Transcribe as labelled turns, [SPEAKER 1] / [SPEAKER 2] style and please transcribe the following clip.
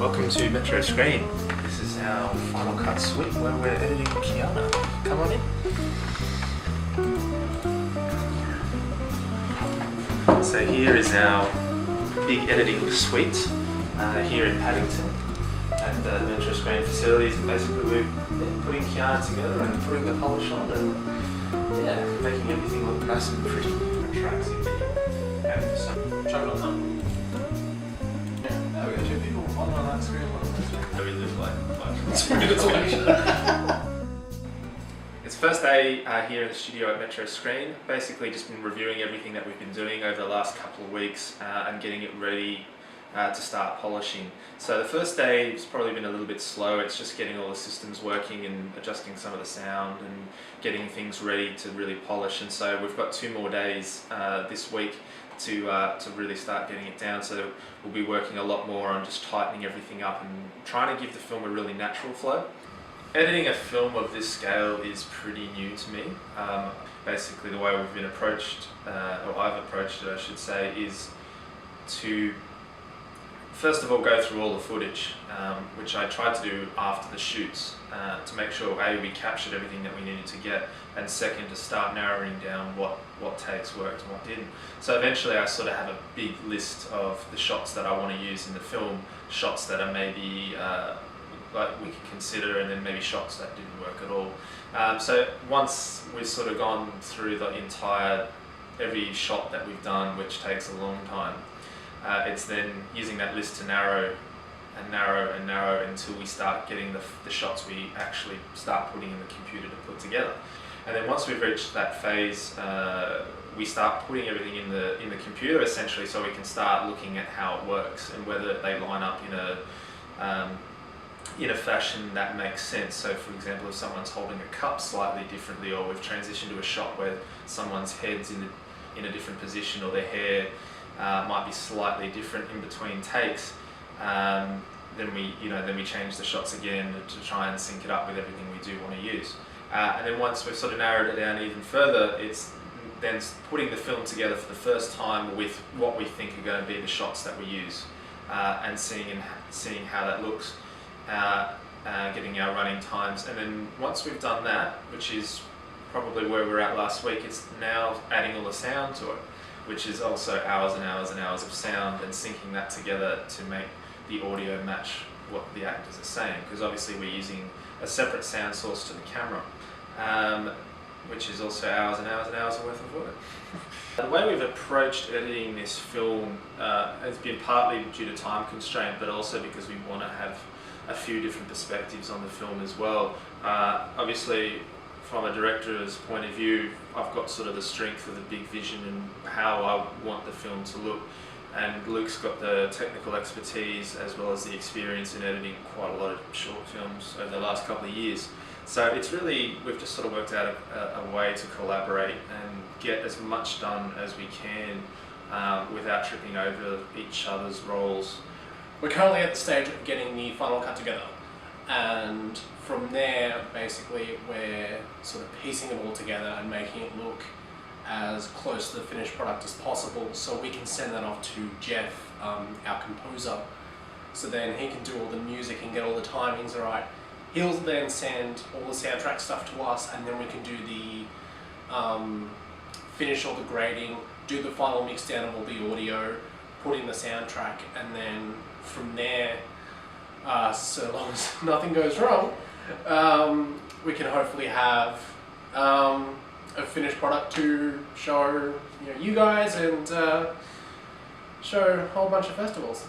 [SPEAKER 1] Welcome to Metro Screen. This is our Final Cut suite where we're editing Kiana. Come on in. So here is our big editing suite here in Paddington at the Metro Screen facilities, and basically we're putting Kiana together and putting the polish on and making everything look nice and pretty. Tracks in video. And so, chuck it on that. We got two people, one on that screen, one on that screen. So we live like 2 minutes away. It's first day here in the studio at Metro Screen. Basically just been reviewing everything that we've been doing over the last couple of weeks and getting it ready to start polishing. So the first day has probably been a little bit slow. It's just getting all the systems working and adjusting some of the sound and getting things ready to really polish. And so we've got 2 more days this week to really start getting it down. So we'll be working a lot more on just tightening everything up and trying to give the film a really natural flow. Editing a film of this scale is pretty new to me. Basically the way we've been approached, or I've approached it I should say, is to first of all go through all the footage, which I tried to do after the shoots to make sure A, we captured everything that we needed to get, and second, to start narrowing down what takes worked and what didn't. So eventually I sort of have a big list of the shots that I want to use in the film, shots that are maybe like we could consider, and then maybe shots that didn't work at all. So once we've sort of gone through the every shot that we've done, which takes a long time, it's then using that list to narrow and narrow and narrow until we start getting the shots we actually start putting in the computer to put together. And then once we've reached that phase, we start putting everything in the computer essentially, so we can start looking at how it works and whether they line up in a fashion that makes sense. So for example, if someone's holding a cup slightly differently, or we've transitioned to a shot where someone's head's in a different position, or their hair might be slightly different in between takes, then we change the shots again to try and sync it up with everything we do want to use. And then once we've sort of narrowed it down even further, it's then putting the film together for the first time with what we think are going to be the shots that we use, and seeing how that looks, getting our running times. And then once we've done that, which is probably where we're at last week, it's now adding all the sound to it, which is also hours and hours and hours of sound, and syncing that together to make the audio match what the actors are saying, because obviously we're using a separate sound source to the camera, which is also hours and hours and hours worth of work. The way we've approached editing this film has been partly due to time constraint, but also because we want to have a few different perspectives on the film as well. Obviously, from a director's point of view, I've got sort of the strength of the big vision and how I want the film to look, and Luke's got the technical expertise as well as the experience in editing quite a lot of short films over the last couple of years. So it's really, we've just sort of worked out a way to collaborate and get as much done as we can without tripping over each other's roles.
[SPEAKER 2] We're currently at the stage of getting the final cut together, and from there basically we're sort of piecing it all together and making it look as close to the finished product as possible, so we can send that off to Jeff, our composer, so then he can do all the music and get all the timings right. He'll then send all the soundtrack stuff to us, and then we can do the finish all the grading, do the final mix down of all the audio, put in the soundtrack, and then from there, so long as nothing goes wrong, we can hopefully have a finished product to show you guys and show a whole bunch of festivals.